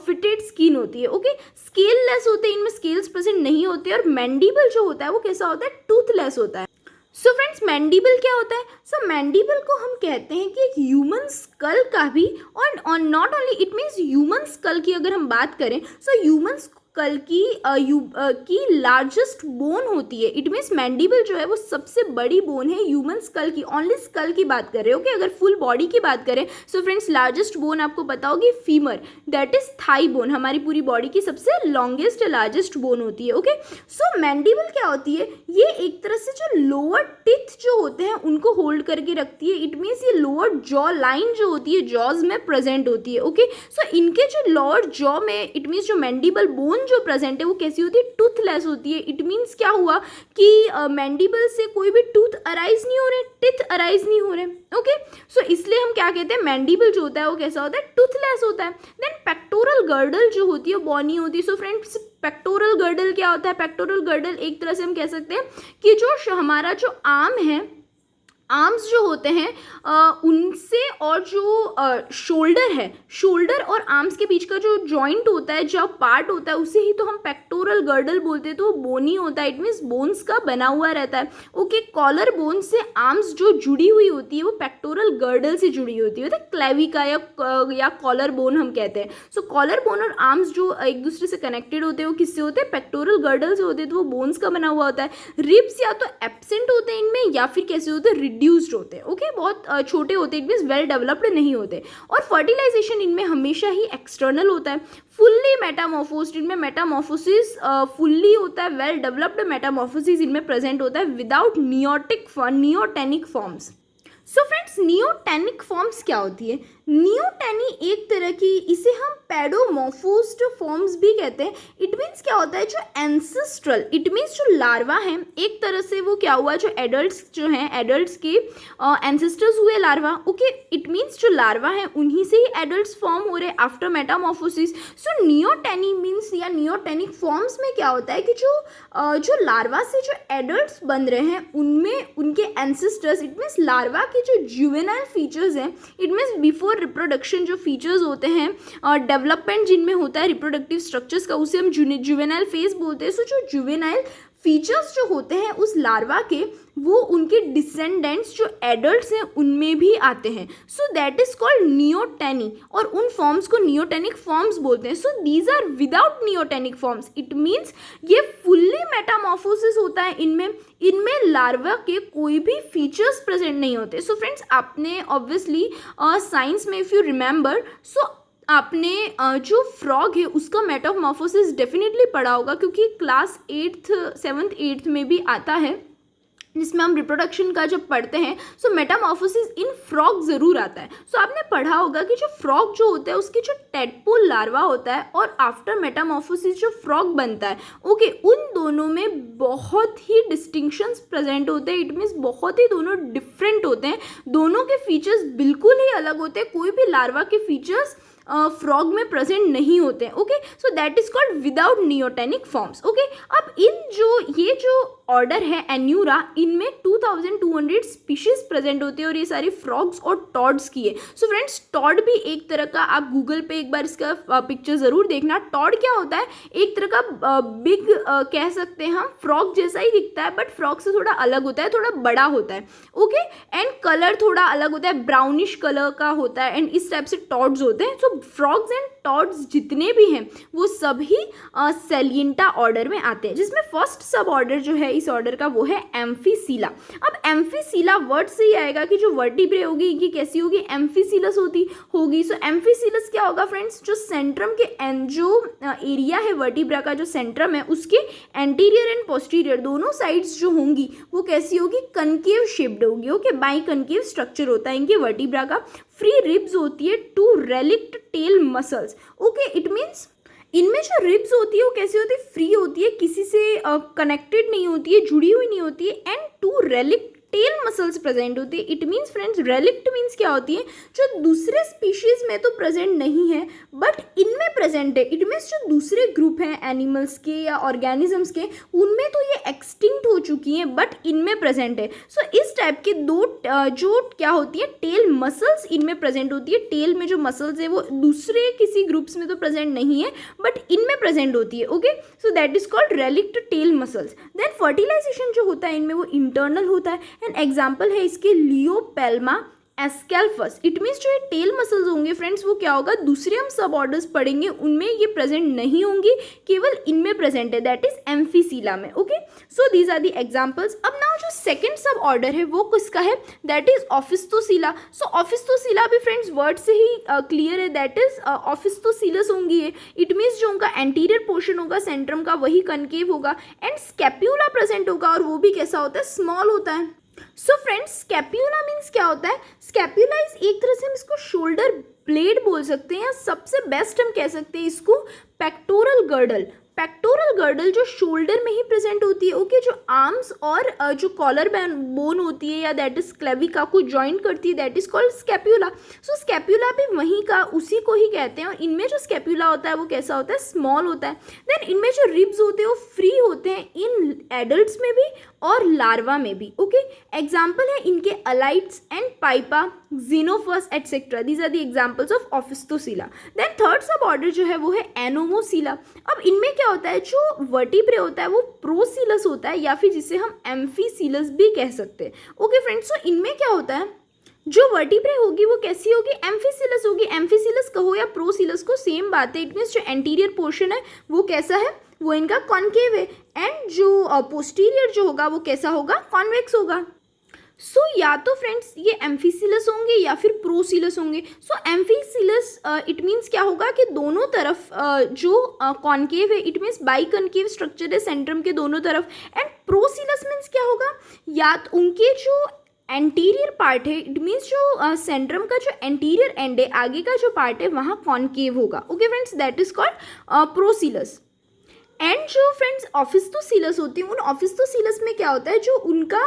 फिटेड स्किन होती है। ओके, स्केल लेस होते हैं, इनमें स्केल्स प्रेजेंट नहीं होते, और मैंडिबल जो होता है वो कैसा होता है, टूथलेस होता है। सो फ्रेंड्स, मैंडिबल क्या होता है, सो मैंडिबल को हम कहते हैं कि एक ह्यूमन स्कल का भी, और not only it means human school की अगर हम बात करें, सो ह्यूमन स्कल की लार्जेस्ट बोन होती है। इट मीन्स मैंडिबल जो है वो सबसे बड़ी बोन है ह्यूमन स्कल की। ओनली स्कल की बात कर रहे हो, ओके। अगर फुल बॉडी की बात करें, सो फ्रेंड्स लार्जेस्ट बोन आपको पता होगी femur, that is thigh bone, हमारी पूरी बॉडी की सबसे लॉन्गेस्ट लार्जेस्ट बोन होती है। ओके, सो मैंडिबल क्या होती है, ये एक तरह से जो लोअर टिथ जो होते हैं उनको होल्ड करके रखती है। इट मीन्स ये लोअर जॉ लाइन जो होती है जॉज में प्रेजेंट होती है। ओके, सो इनके जो लोअर जॉ में, इट मीन्स जो मैंडिबल बोन जो प्रेजेंट है वो कैसी होती है, टूथलेस होती है। इट मीन्स क्या हुआ कि मैंडिबल से कोई भी टूथ अराइज नहीं हो रहे, टिथ अराइज नहीं हो रहे। ओके, सो इसलिए हम क्या कहते हैं, मैंडिबल जो होता है वो कैसा होता है, टूथलेस होता है। देन पेक्टोरल गर्डल जो होती है बॉनी होती है। सो फ्रेंड्स, पेक्टोरल गर्डल क्या होता है, पेक्टोरल गर्डल एक तरह से हम कह सकते हैं कि जो हमारा जो आर्म है, आर्म्स जो होते हैं उनसे, और जो शोल्डर है, शोल्डर और आर्म्स के बीच का जो जॉइंट होता है, जो पार्ट होता है, उसे ही तो हम पेक्टोरल गर्डल बोलते हैं। तो वो बोनी होता है, इट मीन्स बोन्स का बना हुआ रहता है। ओके, कॉलर बोन से आर्म्स जो जुड़ी हुई होती है वो पेक्टोरल गर्डल से जुड़ी होती है, क्लेविका या कॉलर बोन हम कहते हैं। सो कॉलर बोन और आर्म्स जो एक दूसरे से कनेक्टेड होते हैं वो किससे होते हैं, पेक्टोरल गर्डल से होते हैं, तो वो बोन्स का बना हुआ होता है। रिब्स या तो एब्सेंट होते हैं इनमें, या फिर कैसे होते हैं, रिड्यूस्ड होते हैं। ओके, बहुत छोटे होते हैं, इट मीन्स वेल डेवलप्ड नहीं होते। और फर्टिलाइजेशन इनमें हमेशा ही एक्सटर्नल होता है। फुल्ली मेटामॉर्फोस्ड, इनमें मेटामॉर्फोसिस फुल्ली होता है, वेल डेवलप्ड मेटामॉर्फोसिस इनमें प्रेजेंट होता है without neotenic forms. So friends, neotenic forms क्या होती है, नियोटेनी एक तरह की, इसे हम पैडोमॉर्फोस्ड फॉर्म्स भी कहते हैं। इट मीन्स क्या होता है, जो एंसेस्ट्रल, इट मीन्स जो लार्वा है, एक तरह से वो क्या हुआ, जो एडल्ट्स जो हैं, एडल्ट्स के एंसेस्टर्स हुए लार्वा। ओके, इट मीन्स जो लार्वा है उन्हीं से ही एडल्ट्स फॉर्म हो रहे आफ्टर मेटामॉर्फोसिस। सो नियोटेनी मीन्स या नियोटेनिक फॉर्म्स में क्या होता है कि जो लार्वा से जो एडल्ट्स बन रहे हैं उनमें उनके एंसेस्टर्स, इट मीन्स लार्वा के जो जुवेनाइल फीचर्स हैं, इट मीन्स बिफोर रिप्रोडक्शन जो फीचर्स होते हैं और डेवलपमेंट जिनमें होता है रिप्रोडक्टिव स्ट्रक्चर्स का, उसे हम जुवेनाइल फेज बोलते हैं। सो जो जुवेनाइल फीचर्स जो होते हैं उस लार्वा के, वो उनके डिसेंडेंट्स जो एडल्ट्स हैं उनमें भी आते हैं। So that is called neoteny, और उन फॉर्म्स को नियोटेनिक फॉर्म्स बोलते हैं। So these are without neotenic forms, it means ये फुल्ली मेटामॉर्फोसिस होता है इनमें लार्वा के कोई भी फीचर्स प्रेजेंट नहीं होते। सो फ्रेंड्स, आपने ऑब्वियसली साइंस में इफ़ यू रिमेंबर, सो आपने जो फ्रॉग है उसका मेटामॉर्फोसिस डेफिनेटली पढ़ा होगा, क्योंकि क्लास 8th 7th 8th में भी आता है, जिसमें हम रिप्रोडक्शन का जब पढ़ते हैं। सो मेटामॉर्फोसिस इन फ्रॉग ज़रूर आता है। सो आपने पढ़ा होगा कि जो फ्रॉग जो होता है उसकी जो टेडपोल लार्वा होता है और आफ्टर मेटामॉर्फोसिस जो फ्रॉग बनता है, ओके, उन दोनों में बहुत ही डिस्टिंक्शंस प्रेजेंट होते हैं। इट मीन्स बहुत ही दोनों डिफरेंट होते हैं, दोनों के फीचर्स बिल्कुल ही अलग होते हैं। कोई भी लार्वा के फीचर्स फ्रॉग में प्रेजेंट नहीं होते हैं। Okay, so that is called without neotenic forms. Okay, अब ये जो ऑर्डर है एन्यूरा, इनमें 2200 स्पीशीज प्रेजेंट होती है, और ये सारी फ्रॉग्स और टॉड्स की है। सो फ्रेंड्स, टॉड भी एक तरह का, आप गूगल पे एक बार इसका पिक्चर ज़रूर देखना। टॉड क्या होता है, एक तरह का बिग कह सकते हैं हम, फ्रॉग जैसा ही दिखता है, बट फ्रॉग से थोड़ा अलग होता है, थोड़ा बड़ा होता है। ओके, एंड कलर थोड़ा अलग होता है, ब्राउनिश कलर का होता है, एंड इस टाइप से टॉड्स होते हैं। सो फ्रॉग्स एंड टॉड्स जितने भी हैं वो सभी सेलिएंटा ऑर्डर में आते हैं, जिसमें फर्स्ट सब ऑर्डर जो है इस ऑर्डर का वो है एम्फीसीला। अब एम्फीसीला वर्ड से ही आएगा कि जो वर्टिब्रे होगी ये कैसी होगी, एम्फीसीलस होगी। सो एम्फीसीलस क्या होगा फ्रेंड्स, जो सेंट्रम के जो एरिया है वर्टिब्रा का, जो सेंट्रम है उसके एंटीरियर एंड पोस्टीरियर दोनों साइड्स जो होंगी वो कैसी होगी, कनकेव शेप्ड होगी। ओके, बाई कनकेव स्ट्रक्चर होता है इनके वर्टिब्रा का। फ्री रिब्स होती है, two relict tail muscles. Okay, it means इनमें जो रिब्स होती है वो कैसी होती है, फ्री होती है, किसी से कनेक्टेड नहीं होती है, जुड़ी हुई नहीं होती है, and two relict tail muscles present होती है। It means friends, relict means क्या होती है, जो दूसरे स्पीशीज में तो प्रेजेंट नहीं है बट इनमें प्रेजेंट है। इट मीन्स जो दूसरे ग्रुप हैं एनिमल्स के या ऑर्गेनिजम्स के, उनमें तो ये एक्सटिंक्ट हो चुकी हैं बट इनमें प्रेजेंट है। सो इस टाइप के दो जो क्या होती है, टेल मसल्स इनमें प्रेजेंट होती है। टेल में जो मसल्स है वो दूसरे किसी ग्रुप्स में तो प्रेजेंट नहीं है बट इनमें प्रेजेंट होती है। Okay, so that is called relict tail muscles. Then fertilization जो होता है इनमें वो इंटरनल होता है। एंड एग्जाम्पल है इसके लियोपेल्मा एस्केल्फस। इट मीन्स जो ये टेल मसल्स होंगे फ्रेंड्स वो क्या होगा, दूसरे हम सब ऑर्डर्स पढ़ेंगे उनमें ये प्रेजेंट नहीं होंगी, केवल इनमें प्रेजेंट है, दैट इज एम्फीसीला में। Okay, so these are the examples. अब नाउ जो सेकंड सब ऑर्डर है वो किसका है, दैट इज ऑफिस्तोसीला। सो ऑफिस्तोसीला भी फ्रेंड्स वर्ड से ही क्लियर है, दैट इज ऑफिस्तोसीलस होंगी ये। इट मीन्स जो उनका एंटीरियर पोर्शन होगा सेंट्रम का वही कनकेव होगा, एंड स्कैप्यूला प्रेजेंट होगा और वो भी कैसा होता है, स्मॉल होता है। सो फ्रेंड्स, स्कैप्यूला मीन्स क्या होता है, स्कैप्यूला इज एक तरह से हम इसको शोल्डर ब्लेड बोल सकते हैं, या सबसे बेस्ट हम कह सकते हैं इसको पेक्टोरल गर्डल। पेक्टोरल गर्डल जो शोल्डर में ही प्रेजेंट होती है। ओके, जो आर्म्स और जो कॉलर बोन होती है या दैट इज क्लेविका को ज्वाइन करती है, that is called scapula. So scapula भी वहीं का उसी को ही कहते हैं, और इनमें जो स्कैप्यूला होता है वो कैसा होता है, स्मॉल होता है। देन इनमें जो रिब्स होते हैं वो फ्री होते हैं इन एडल्ट्स में भी और लार्वा में भी। ओके, एग्जाम्पल है इनके Alytes and Pipa, xenophus etcetera, these are the examples of Opisthocoela. Then third suborder जो है वो है एनोमोसीला। अब इनमें क्या होता है, जो वर्टिब्रे होता है वो प्रोसीलस होता है, या फिर जिसे हम एम्फीसीलस भी कह सकते हैं। ओके फ्रेंड्स, सो इनमें क्या होता है, जो वर्टिब्रे होगी वो कैसी होगी, एम्फीसीलस होगी। एम्फीसीलस कहो या प्रोसीलस को सेम बात है। इट मीन्स जो एंटीरियर पोर्शन है वो कैसा है, वो इनका कॉन्केव है, एंड जो पोस्टीरियर जो होगा वो कैसा होगा, कॉन्वेक्स होगा। सो या तो फ्रेंड्स ये एम्फीसीलस होंगे या फिर प्रोसीलस होंगे। सो एम्फीसीलस इट मीन्स क्या होगा कि दोनों तरफ जो कॉन्केव है, it means by concave structure है सेंट्रम के दोनों तरफ। एंड प्रोसीलस मीन्स क्या होगा, या तो उनके जो एंटीरियर पार्ट है, इट मीन्स जो सेंट्रम का जो एंटीरियर एंड है, आगे का जो पार्ट है वहाँ कॉन्केव होगा। Okay friends, that is called procoelous. And जो फ्रेंड्स ऑफिस्तोसीलस होती है, उन ऑफिस्तोसीलस में क्या होता है, जो उनका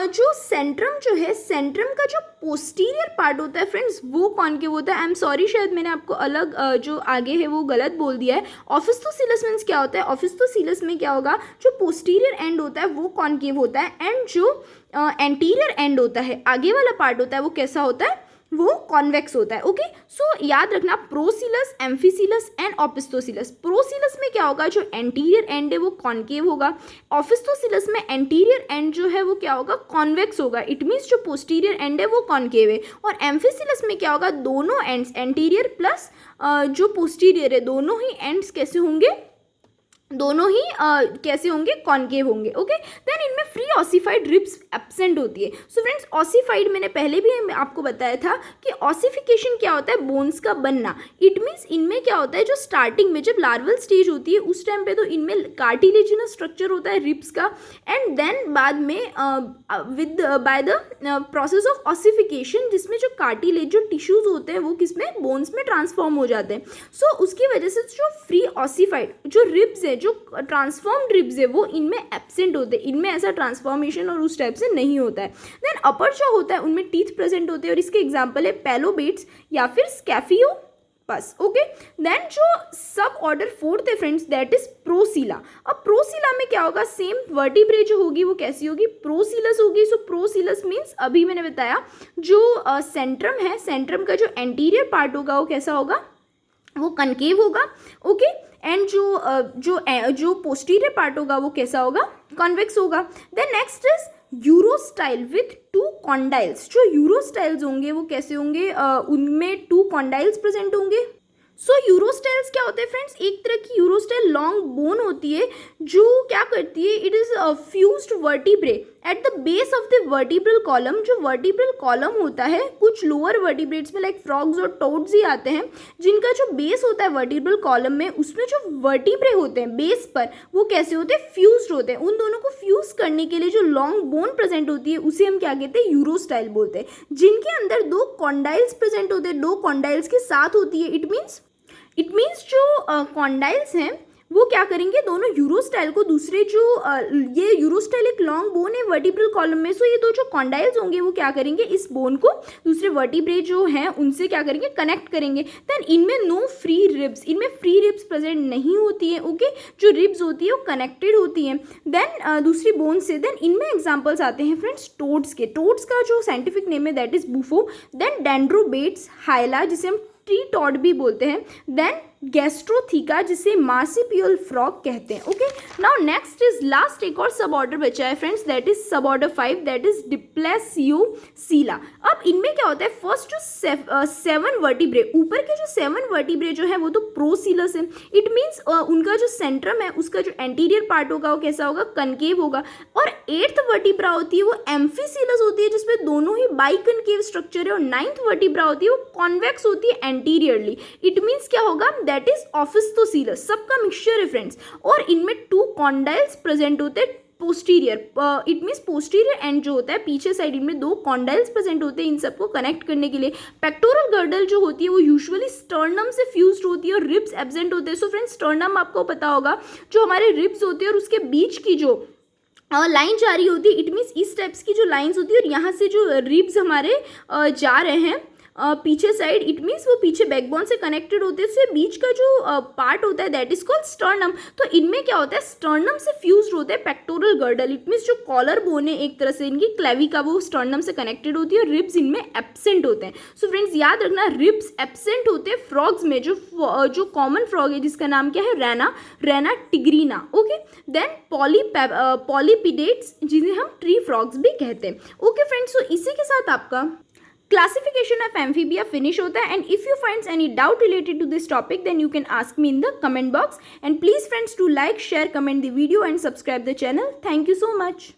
जो सेंट्रम जो है, सेंट्रम का जो पोस्टीरियर पार्ट होता है फ्रेंड्स वो कॉन्केव होता है। आई एम सॉरी, शायद मैंने आपको अलग जो आगे है वो गलत बोल दिया है। ऑफिस्तोसीलस मीन्स क्या होता है, ऑफिस्तोसीलस में क्या होगा, जो पोस्टीरियर एंड होता है वो कॉन्केव होता है, एंड जो एंटीरियर एंड होता है, आगे वाला पार्ट होता है वो कैसा होता है, वो कॉन्वेक्स होता है। ओके, सो याद रखना प्रोसीलस, एम्फीसीलस एंड ऑफिस्तोसीलस। प्रोसीलस में क्या होगा, जो एंटीरियर एंड है वो कॉन्केव होगा। ऑफिस्तोसीलस में एंटीरियर एंड जो है वो क्या होगा, कॉन्वेक्स होगा। इट मीन्स जो पोस्टीरियर एंड है वो कॉन्केव है। और एम्फीसीलस में क्या होगा, दोनों एंड्स एंटीरियर प्लस जो पोस्टीरियर है दोनों ही एंड्स कैसे होंगे, दोनों ही कैसे होंगे, कॉन्केव होंगे। ओके, देन इनमें फ्री ऑसिफाइड रिब्स एब्सेंट होती है। सो फ्रेंड्स, ऑसिफाइड मैंने पहले भी आपको बताया था कि ऑसिफिकेशन क्या होता है, बोन्स का बनना। इट मीन्स इनमें क्या होता है, जो स्टार्टिंग में जब लार्वल स्टेज होती है उस टाइम पे तो इनमें कार्टिलेजिनस स्ट्रक्चर होता है रिब्स का, एंड देन बाद में with by the process of ossification, जिसमें जो कार्टिलेज जो टिश्यूज होते हैं वो किसमें, बोन्स में ट्रांसफॉर्म हो जाते हैं। सो उसकी वजह से जो फ्री ऑसिफाइड जो रिब्स है, जो ट्रांसफॉर्म्ड रिब्स है वो इनमें एब्सेंट होते हैं। इनमें ऐसा ट्रांसफॉर्मेशन और उस टाइप से नहीं होता है। देन अपर जो होता है उनमें टीथ प्रेजेंट होते हैं, और इसके एग्जांपल है पैलोबेट्स या फिर स्कैफियोपस। ओके, देन जो सब ऑर्डर फोर्थ है फ्रेंड्स, दैट इज प्रोसीला। अब प्रोसीला में क्या होगा, सेम वर्टिब्रे जो होगी वो कैसी होगी, प्रोसीलस होगी। सो प्रोसीलस मीन्स अभी मैंने बताया जो सेंट्रम है, सेंट्रम का जो एंटीरियर पार्ट होगा वो कैसा होगा, वो कनकेव होगा। ओके, एंड जो पोस्टीरियर पार्ट होगा वो कैसा होगा, कॉन्वेक्स होगा। Then next is urostyle with 2 condyles. जो यूरोस्टाइल्स होंगे वो कैसे होंगे, उनमें 2 कॉन्डाइल्स प्रेजेंट होंगे। सो यूरोस्टेल्स क्या होते हैं फ्रेंड्स, एक तरह की यूरोस्टेल लॉन्ग बोन होती है जो क्या करती है, it is fused vertebrae at the base of the vertebral column. जो वर्टिब्रल कॉलम होता है, कुछ लोअर वर्टिब्रेट्स में लाइक फ्रॉग्स और टोड्स ही आते हैं, जिनका जो बेस होता है वर्टिब्रल कॉलम में, उसमें जो वर्टिब्रे होते हैं बेस पर, वो कैसे होते हैं, फ्यूज्ड होते हैं। उन दोनों को फ्यूज करने के लिए जो लॉन्ग बोन प्रेजेंट होती है उसे हम क्या कहते हैं, यूरोस्टाइल बोलते हैं, जिनके अंदर दो कॉन्डाइल्स प्रेजेंट होते हैं, दो कॉन्डाइल्स के साथ होती है। इट मीन्स जो कॉन्डाइल्स हैं वो क्या करेंगे, दोनों यूरोस्टाइल को दूसरे जो ये यूरोस्टाइल एक लॉन्ग बोन है वर्टिब्रल कॉलम में, सो ये दो जो कॉन्डाइल्स होंगे वो क्या करेंगे, इस बोन को दूसरे वर्टिब्रे जो हैं उनसे क्या करेंगे, कनेक्ट करेंगे। देन इनमें नो फ्री रिब्स, इनमें फ्री रिब्स प्रेजेंट नहीं होती है, ओके। जो रिब्स होती है वो कनेक्टेड होती हैं देन दूसरी बोन से। देन इनमें एग्जाम्पल्स आते हैं फ्रेंड्स टोड्स के। टोड्स का जो साइंटिफिक नेम है दैट इज बुफो। देन डेंड्रोबेट्स, हाइला जिसे हम ट्री टॉड भी बोलते हैं। देन गैस्ट्रोथीका जिसे मार्सिपियल फ्रॉग कहते हैं, okay. Now next is last एक और सब ऑर्डर बचा है फ्रेंड्स, दैट इज सब ऑर्डर 5, दैट इज डिप्लेसियोसीला। अब इनमें क्या होता है, फर्स्ट जो 7 वर्टिब्रे, ऊपर के जो 7 वर्टिब्रे जो है वो तो प्रोसीलस है। इट मीन्स उनका जो सेंट्रम है उसका जो एंटीरियर पार्ट होगा वो कैसा होगा, कनकेव होगा। और 8th वर्टिब्रा होती है वो एम्फीसीलस होती है, जिसमें दोनों ही बाइकनकेव स्ट्रक्चर है। और 9th वर्टिब्रा होती है वो कॉन्वेक्स होती है एंटीरियरली। इट मीन्स क्या होगा, दैट इज ऑफिस्थोसीलस, सबका मिक्सचर है फ्रेंड्स। और इनमें 2 कॉन्डाइल्स प्रेजेंट होते हैं posterior, it means posterior and जो होता है पीछे साइड, इनमें 2 कॉन्डाइल्स प्रेजेंट होते हैं इन सबको कनेक्ट करने के लिए। पेक्टोरल गर्डल जो होती है वो यूजुअली स्टर्नम से फ्यूज्ड होती है और रिब्स एब्सेंट होते हैं। सो फ्रेंड्स स्टर्नम आपको पता होगा जो हमारे रिब्स होते हैं और उसके बीच की जो लाइन जा रही होती है, इट मीन्स इस टाइप्स की जो लाइंस होती है, और यहाँ से जो रिब्स हमारे जा रहे हैं पीछे साइड, इट मीन्स वो पीछे बैकबोन से कनेक्टेड होते हैं। उससे बीच का जो पार्ट होता है दैट इज कॉल्ड स्टर्नम। तो इनमें क्या होता है, स्टर्नम से फ्यूज्ड होते हैं पेक्टोरल गर्डल। इट मीन्स जो कॉलर बोन है एक तरह से इनकी क्लेविका, वो स्टर्नम से कनेक्टेड होती है और रिब्स इनमें एब्सेंट होते हैं। सो फ्रेंड्स याद रखना, रिब्स एब्सेंट होते हैं फ्रॉग्स में। जो कॉमन फ्रॉग है जिसका नाम क्या है, रेना टिग्रीना, ओके। देन पॉलीपिडेट्स जिन्हें हम ट्री फ्रॉग्स भी कहते हैं, ओके फ्रेंड्स। सो इसी के साथ आपका classification of amphibia finish होता है। and if you find any doubt related to this topic then you can ask me in the comment box, and please friends to like, share, comment the video and subscribe the channel. Thank you so much.